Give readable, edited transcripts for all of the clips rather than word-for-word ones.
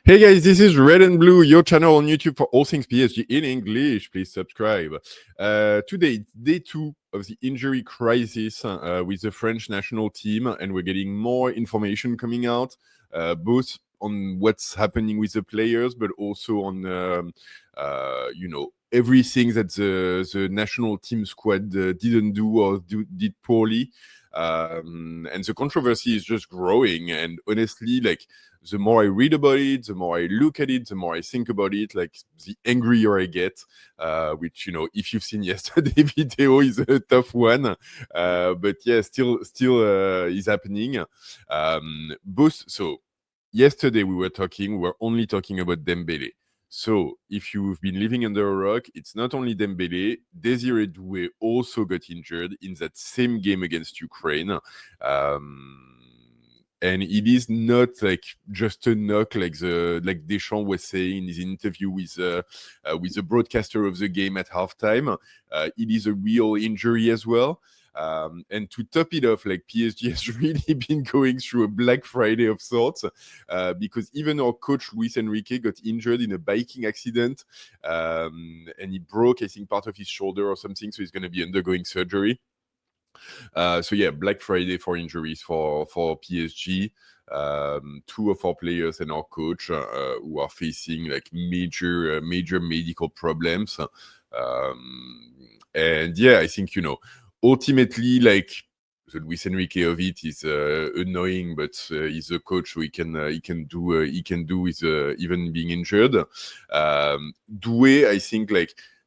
Hey guys, this is Red and Blue, your channel on YouTube for all things PSG in English. Please subscribe. Today, day 2 of the injury crisis with the French national team, and we're getting more information coming out, both on what's happening with the players, but also on, everything that the national team squad didn't do or did poorly. And the controversy is just growing. And honestly, the more I read about it, the more I look at it, the more I think about it, the angrier I get, which, if you've seen yesterday video is a tough one. But yeah, still is happening. So yesterday we were only talking about Dembélé. So if you've been living under a rock, it's not only Dembélé. Désiré Doué also got injured in that same game against Ukraine. And it is not just a knock, like Deschamps was saying in his interview with the broadcaster of the game at halftime. It is a real injury as well. And to top it off, PSG has really been going through a Black Friday of sorts, because even our coach Luis Enrique got injured in a biking accident, and he broke, I think, part of his shoulder or something, so he's going to be undergoing surgery. So yeah, Black Friday for injuries for PSG. 2 of our players and our coach who are facing major medical problems. And yeah, I think, ultimately, the Luis Enrique of it is annoying, but he's a coach, so he can do with even being injured. Doué, I think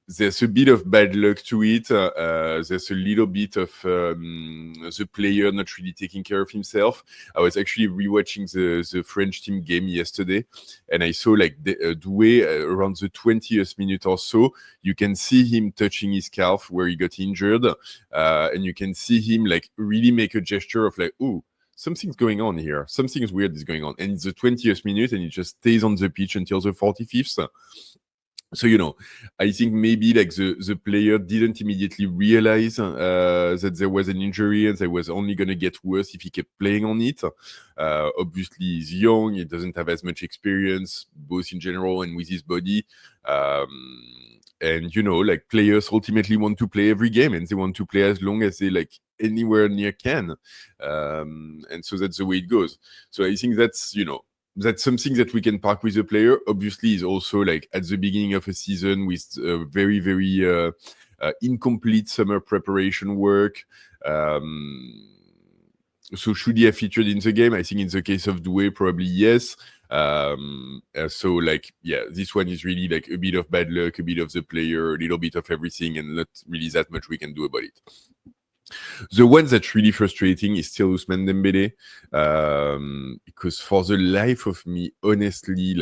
there's a bit of bad luck to it. There's a little bit of the player not really taking care of himself. I was actually rewatching the French team game yesterday, and I saw Doué around the 20th minute or so. You can see him touching his calf where he got injured, and you can see him really make a gesture of ooh, something's going on here. Something weird is going on. And it's the 20th minute, and he just stays on the pitch until the 45th. So, I think maybe the player didn't immediately realize that there was an injury and that was only going to get worse if he kept playing on it. Obviously, he's young. He doesn't have as much experience, both in general and with his body. And, players ultimately want to play every game, and they want to play as long as they anywhere near can. And so that's the way it goes. So I think that's, that's something that we can park with the player. Obviously, is also at the beginning of a season with very, very incomplete summer preparation work. So should he have featured in the game? I think in the case of Doué, probably yes. So this one is really a bit of bad luck, a bit of the player, a little bit of everything, and not really that much we can do about it. The one that's really frustrating is still Ousmane Dembélé, because for the life of me, honestly,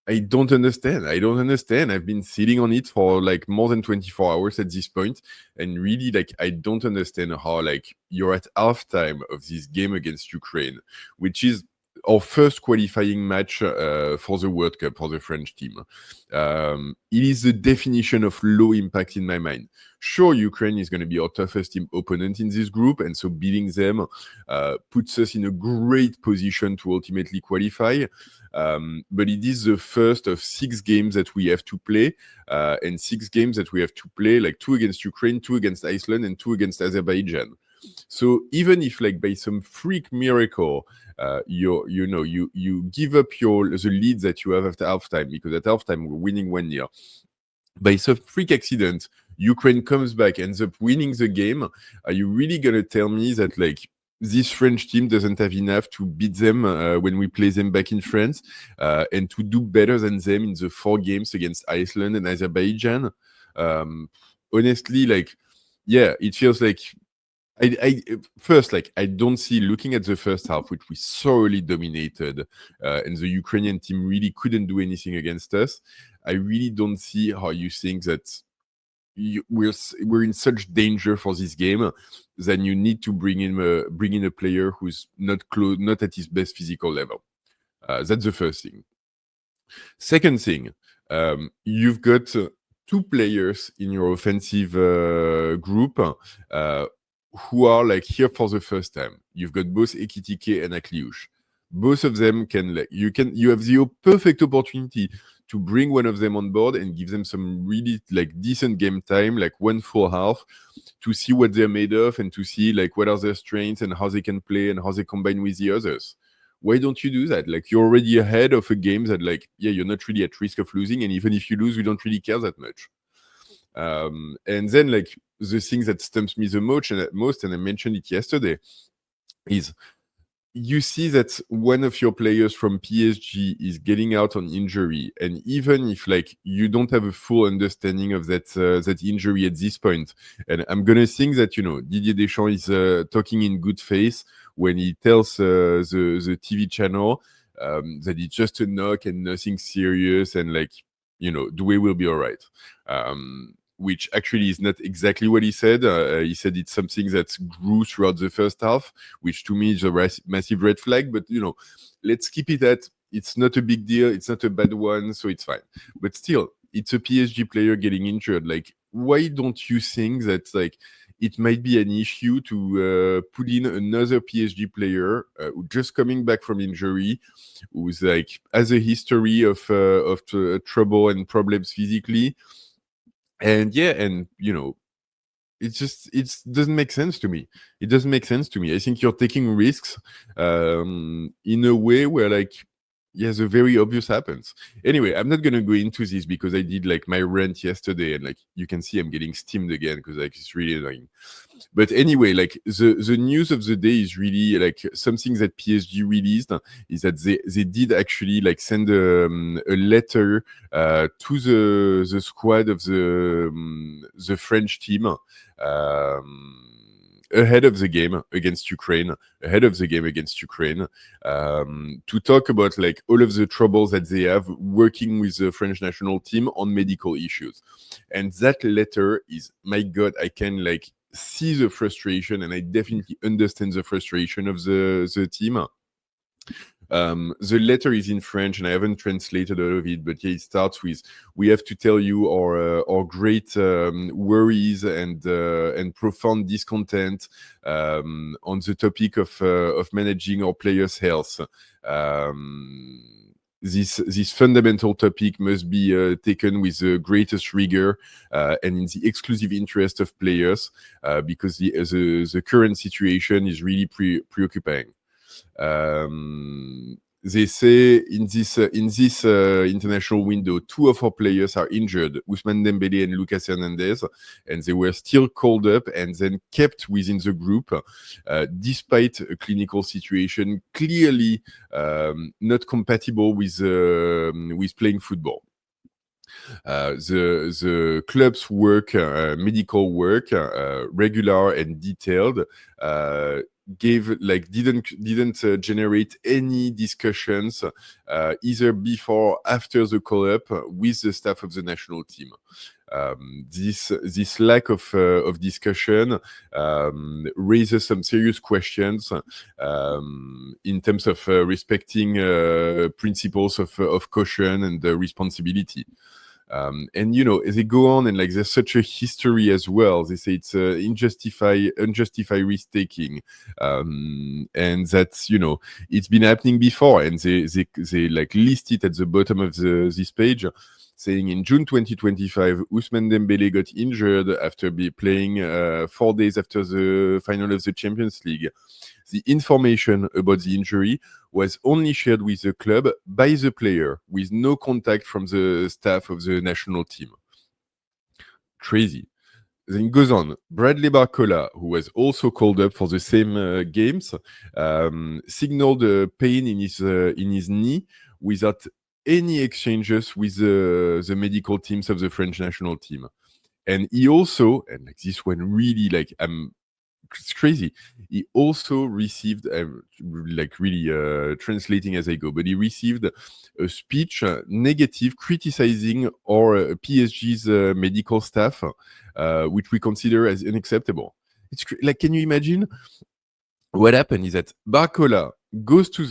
I don't understand. I've been sitting on it for more than 24 hours at this point, and really I don't understand how you're at halftime of this game against Ukraine, which is our first qualifying match for the World Cup for the French team. It is the definition of low impact in my mind. Sure, Ukraine is going to be our toughest opponent in this group, and so beating them puts us in a great position to ultimately qualify. But it is the first of 6 games that we have to play, and 6 games that we have to play, 2 against Ukraine, 2 against Iceland, and 2 against Azerbaijan. So even if by some freak miracle you give up the lead that you have after halftime, because at halftime we're winning 1-0, by some freak accident Ukraine comes back, ends up winning the game, are you really gonna tell me that this French team doesn't have enough to beat them when we play them back in France, and to do better than them in the 4 games against Iceland and Azerbaijan? Honestly, it feels I don't see, looking at the first half, which we thoroughly dominated, and the Ukrainian team really couldn't do anything against us. I really don't see how you think that we're in such danger for this game, then you need to bring in a player who's not at his best physical level. That's the first thing. Second thing, you've got 2 players in your offensive group who are here for the first time. You've got both Ekitike and Akliouche. both of them can you have the perfect opportunity to bring one of them on board and give them some really like decent game time, like one full half, to see what they're made of and to see like what are their strengths and how they can play and how they combine with the others. Why don't you do that? Like, you're already ahead of a game that, like, yeah, you're not really at risk of losing, and even if you lose, we don't really care that much. And then, like, the thing that stumps me the most, and I mentioned it yesterday, is you see that one of your players from PSG is getting out on injury, and even if like you don't have a full understanding of that injury at this point, and I'm gonna think that Didier Deschamps is talking in good faith when he tells the TV channel that it's just a knock and nothing serious, and like Doué will be all right. Which actually is not exactly what he said. He said it's something that grew throughout the first half, which to me is a massive red flag. But let's keep it at it's not a big deal. It's not a bad one, so it's fine. But still, it's a PSG player getting injured. Like, why don't you think that like it might be an issue to put in another PSG player who just coming back from injury, who's like has a history of trouble and problems physically? And it doesn't make sense to me. It doesn't make sense to me. I think you're taking risks in a way where like the very obvious happens. Anyway, I'm not gonna go into this because I did like my rant yesterday, and like you can see I'm getting steamed again because like it's really annoying. But anyway, like the news of the day is really like something that PSG released is that they did actually like send a letter to the squad of the French team ahead of the game against Ukraine, to talk about like all of the troubles that they have working with the French national team on medical issues. And that letter is, my God, I can like see the frustration, and I definitely understand the frustration of the team. The letter is in French, and I haven't translated all of it, but yeah, it starts with, "We have to tell you our great worries and profound discontent on the topic of managing our players' health. This fundamental topic must be taken with the greatest rigor and in the exclusive interest of players, because the current situation is really preoccupying." They say in this international window, two of our players are injured, Ousmane Dembélé and Lucas Hernandez, and they were still called up and then kept within the group, despite a clinical situation clearly not compatible with playing football. The club's work, medical work, regular and detailed, didn't generate any discussions either before or after the call-up with the staff of the national team. This lack of discussion raises some serious questions in terms of respecting principles of caution and responsibility. And they go on, and like there's such a history as well. They say it's unjustified risk taking, and that's it's been happening before, and they like list it at the bottom of this page, saying in June 2025, Ousmane Dembélé got injured after playing 4 days after the final of the Champions League. The information about the injury was only shared with the club by the player, with no contact from the staff of the national team. Crazy. Then it goes on. Bradley Barcola, who was also called up for the same games, signaled pain in his knee without any exchanges with the medical teams of the French national team. And he also, and like this one really, like, it's crazy. He also received, translating as I go, but he received a speech negative criticizing our PSG's medical staff, which we consider as unacceptable. It's like, can you imagine? What happened is that Barcola goes to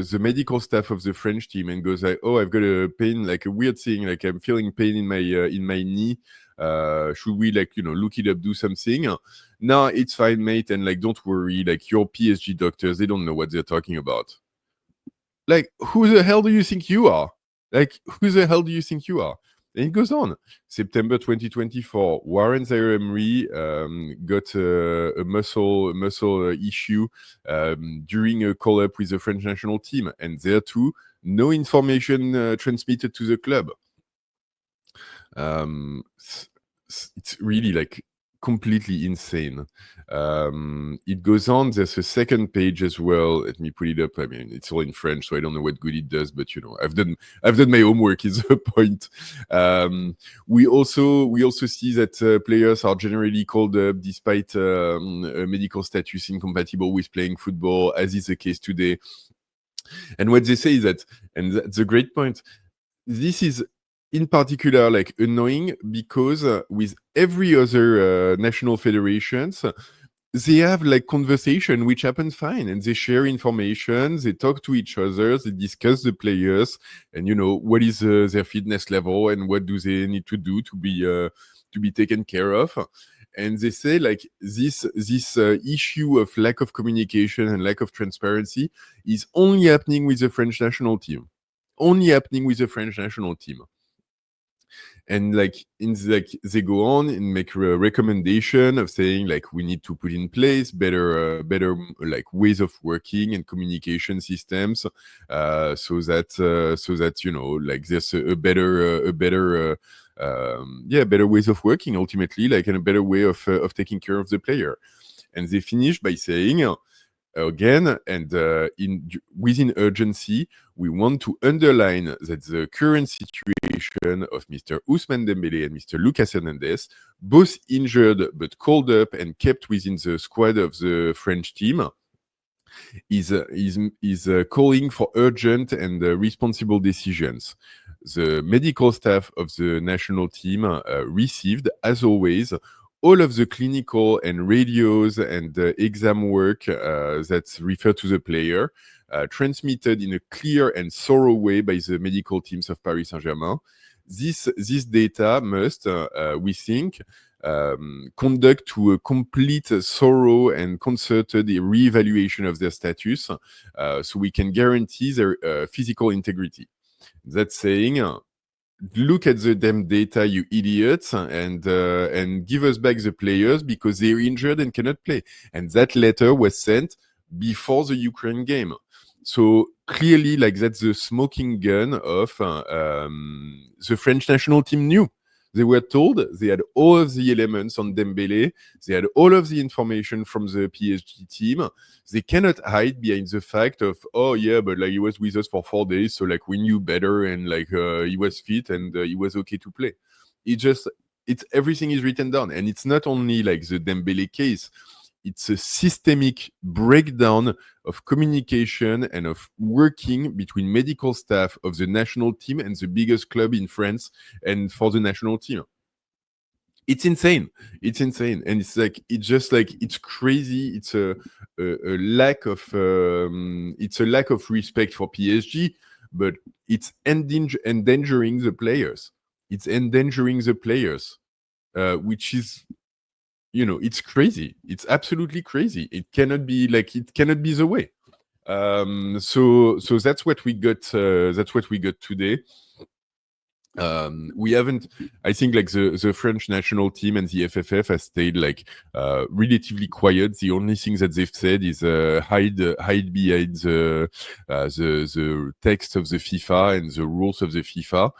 the medical staff of the French team and goes like, "Oh, I've got a pain, like a weird thing, like I'm feeling pain in my knee. Should we look it up, do something?" No, it's fine, mate, and like don't worry, like your PSG doctors, they don't know what they're talking about. like, who the hell do you think you are? Like, who the hell do you think you are? And it goes on. September 2024, Warren Zaire-Emery got a muscle issue during a call-up with the French national team. And there too, no information transmitted to the club. It's really like completely insane. It goes on. There's a second page as well. Let me put it up. I mean, it's all in French, so I don't know what good it does, but you know, I've done my homework. Is the point. We also see that players are generally called up despite a medical status incompatible with playing football, as is the case today. And what they say is that, and that's a great point. This is in particular like annoying because with every other national federations, they have like conversation which happens fine, and they share information, they talk to each other, they discuss the players, and you know what is their fitness level and what do they need to do to be taken care of. And they say like this issue of lack of communication and lack of transparency is only happening with the French national team. Only happening with the French national team. And like they go on and make a recommendation of saying like we need to put in place better like ways of working and communication systems, so that you know like there's a better ways of working ultimately, like, and a better way of taking care of the player. And they finish by saying again, and within urgency, we want to underline that the current situation of Mr. Ousmane Dembélé and Mr. Lucas Hernandez, both injured but called up and kept within the squad of the French team, is calling for urgent and responsible decisions. The medical staff of the national team received, as always, all of the clinical and radios and exam work that refer to the player, transmitted in a clear and thorough way by the medical teams of Paris Saint Germain. This data must, we think, conduct to a complete, thorough, and concerted re-evaluation of their status, so we can guarantee their physical integrity. That's saying, look at the damn data, you idiots, and give us back the players because they're injured and cannot play. And that letter was sent before the Ukraine game. So clearly, like, that's the smoking gun of the French national team knew. They were told, they had all of the elements on Dembélé, they had all of the information from the PSG team. They cannot hide behind the fact of, oh yeah, but like he was with us for 4 days, so like we knew better, and like he was fit and he was okay to play. It's everything is written down, and it's not only like the Dembélé case. It's a systemic breakdown of communication and of working between medical staff of the national team and the biggest club in France and for the national team. It's insane. It's insane. And it's like, it's just like, it's crazy. It's a lack of, it's a lack of respect for PSG, but it's endangering the players. It's endangering the players, which is, you know, it's crazy. It's absolutely crazy. It cannot be the way. So that's what we got. That's what we got today. We haven't. I think like the French national team and the FFF has stayed like relatively quiet. The only thing that they've said is hide behind the text of the FIFA and the rules of the FIFA,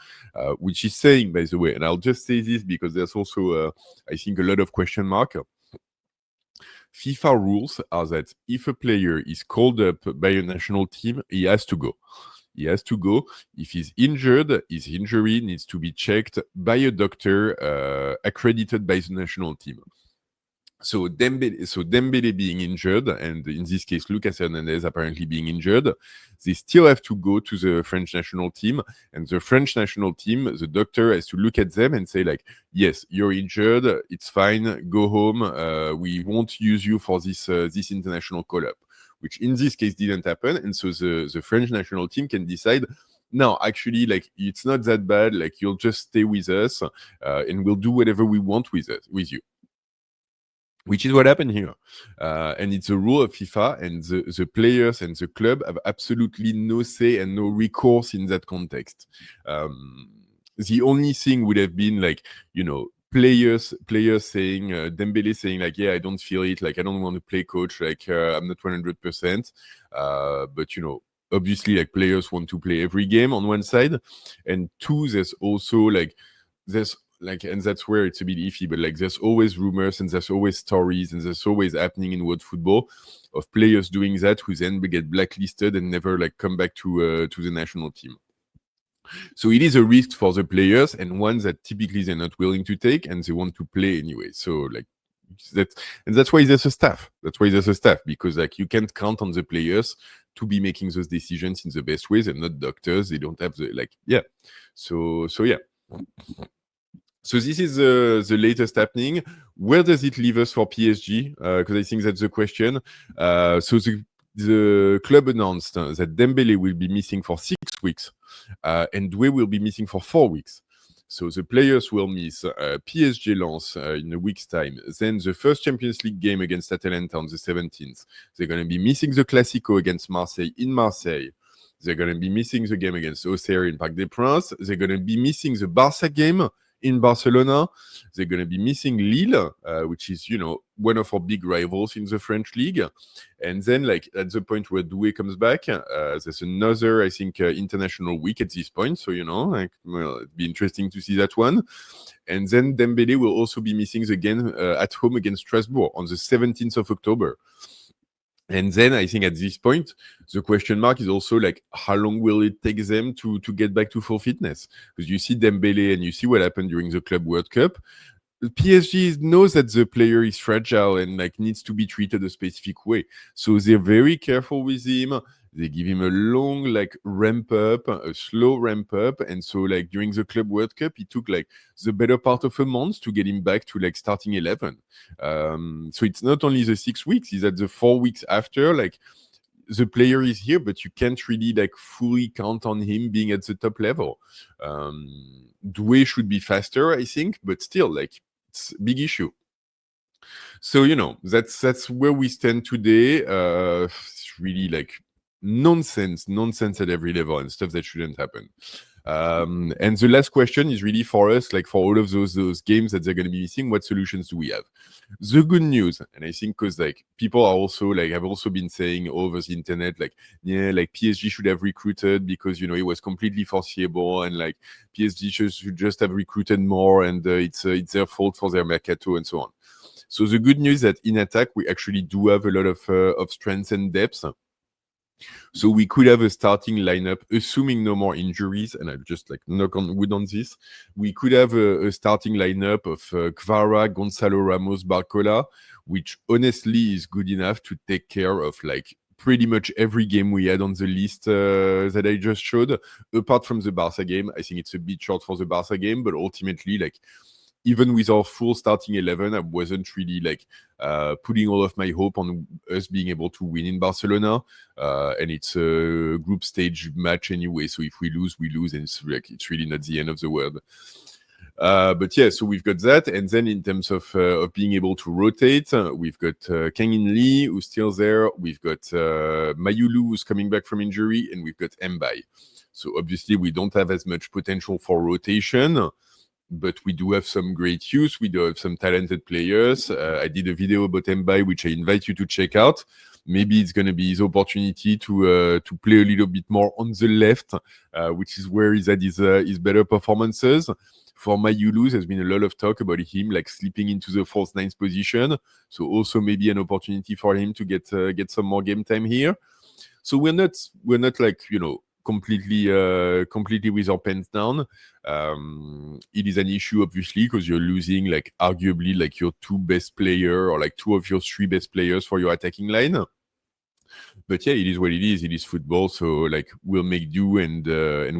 which is saying, by the way, and I'll just say this because there's also I think a lot of question mark. FIFA rules are that if a player is called up by a national team, he has to go. He has to go. If he's injured, his injury needs to be checked by a doctor accredited by the national team. So Dembélé being injured, and in this case, Lucas Hernandez apparently being injured, they still have to go to the French national team. And the French national team, the doctor has to look at them and say like, yes, you're injured, it's fine, go home. We won't use you for this international call-up, which in this case didn't happen. And so the French national team can decide, no, actually, like, it's not that bad. Like, you'll just stay with us and we'll do whatever we want with you. which is what happened here. And it's a rule of FIFA, and the players and the club have absolutely no say and no recourse in that context. The only thing would have been like, players saying, Dembele saying like, yeah, I don't feel it, like I don't want to play, coach, like I'm not 100%. But obviously, like, players want to play every game on one side, and two, there's also like and that's where it's a bit iffy, but like there's always rumors and there's always stories and there's always happening in world football of players doing that who then get blacklisted and never like come back to the national team. So it is a risk for the players, and one that typically they're not willing to take, and they want to play anyway. So like that's why there's a staff. That's why there's a staff, because like you can't count on the players to be making those decisions in the best way. They're not doctors. They don't have the So yeah. So this is the latest happening. Where does it leave us for PSG? Because I think that's the question. So the club announced that Dembélé will be missing for 6 weeks, and Doué will be missing for 4 weeks. So the players will miss PSG Lens in a week's time. Then the first Champions League game against Atalanta on the 17th. They're going to be missing the Classico against Marseille in Marseille. They're going to be missing the game against Auxerre in Parc des Princes. They're going to be missing the Barca game in Barcelona. They're going to be missing Lille, which is, one of our big rivals in the French league. And then, like, at the point where Doué comes back, there's another, I think, international week at this point. So, it'd be interesting to see that one. And then Dembélé will also be missing the game at home against Strasbourg on the 17th of October. And then I think at this point, the question mark is also like, how long will it take them to get back to full fitness? Because you see Dembélé and you see what happened during the Club World Cup. PSG knows that the player is fragile and like needs to be treated a specific way. So they're very careful with him. They give him a long like ramp up, a slow ramp up. And so like during the Club World Cup, it took like the better part of a month to get him back to like starting 11. So it's not only the 6 weeks, it's that the 4 weeks after, like the player is here, but you can't really like fully count on him being at the top level. Doué should be faster, I think, but still like it's a big issue. So, that's where we stand today. It's really like nonsense at every level and stuff that shouldn't happen. And the last question is really for us, like for all of those games that they're going to be missing, what solutions do we have? The good news, and I think because like people are also like have also been saying over the internet, like, yeah, like PSG should have recruited because it was completely foreseeable, and like PSG should just have recruited more, and it's their fault for their mercato and so on. So the good news is that in attack we actually do have a lot of strength and depth. So we could have a starting lineup, assuming no more injuries, and I'll just like knock on wood on this. We could have a starting lineup of Kvara, Gonzalo Ramos, Barcola, which honestly is good enough to take care of like pretty much every game we had on the list that I just showed, apart from the Barca game. I think it's a bit short for the Barca game, but ultimately, like, even with our full starting 11, I wasn't really like putting all of my hope on us being able to win in Barcelona. And it's a group stage match anyway. So if we lose, we lose. And it's really not the end of the world. But yeah, so we've got that. And then in terms of being able to rotate, we've got Kangin Lee, who's still there. We've got Mayulu, who's coming back from injury. And we've got Mbai. So obviously, we don't have as much potential for rotation. But we do have some great youth. We do have some talented players. I did a video about Mbai, which I invite you to check out. Maybe it's going to be his opportunity to play a little bit more on the left, which is where he's had his better performances. For Mayulu, there's been a lot of talk about him like slipping into the false ninth position. So also maybe an opportunity for him to get some more game time here. So we're not like completely with our pants down. It is an issue obviously because you're losing like arguably like your two best player or like two of your three best players for your attacking line. But yeah, it is what it is. It is football, so like we'll make do and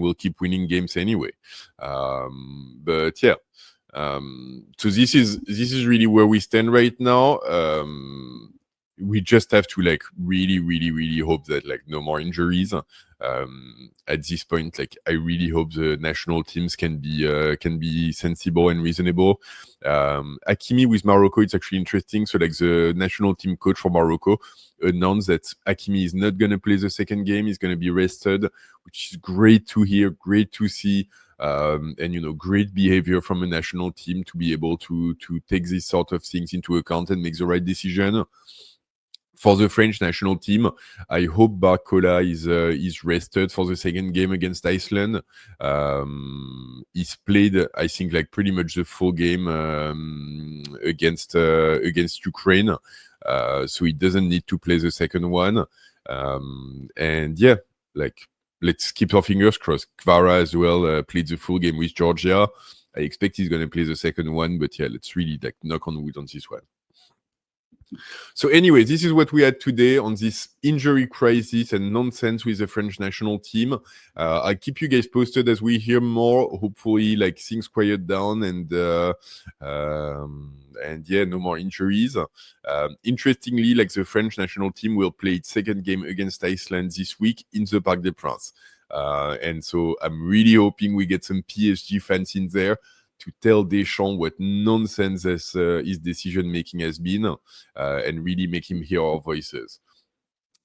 we'll keep winning games anyway. But yeah, so this is really where we stand right now. we just have to like really, really, really hope that like no more injuries. At this point, like I really hope the national teams can be sensible and reasonable. Hakimi with Morocco, it's actually interesting. So like the national team coach for Morocco announced that Hakimi is not going to play the second game. He's going to be rested, which is great to hear, great to see. And great behavior from a national team to be able to take these sort of things into account and make the right decision. For the French national team, I hope Barcola is rested for the second game against Iceland. He's played, I think, like pretty much the full game against Ukraine, so he doesn't need to play the second one. And yeah, like let's keep our fingers crossed. Kvara as well played the full game with Georgia. I expect he's going to play the second one, but yeah, let's really like knock on wood on this one. So anyway, this is what we had today on this injury crisis and nonsense with the French national team. I'll keep you guys posted as we hear more. Hopefully, like things quiet down and yeah, no more injuries. Interestingly, like the French national team will play its second game against Iceland this week in the Parc des Princes. And so I'm really hoping we get some PSG fans in there to tell Deschamps what nonsense his decision-making has been and really make him hear our voices.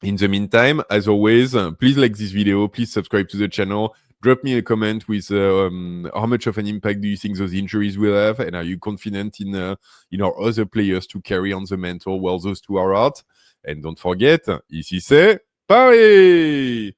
In the meantime, as always, please like this video, please subscribe to the channel, drop me a comment with how much of an impact do you think those injuries will have, and are you confident in our other players to carry on the mantle while those two are out? And don't forget, ici c'est Paris!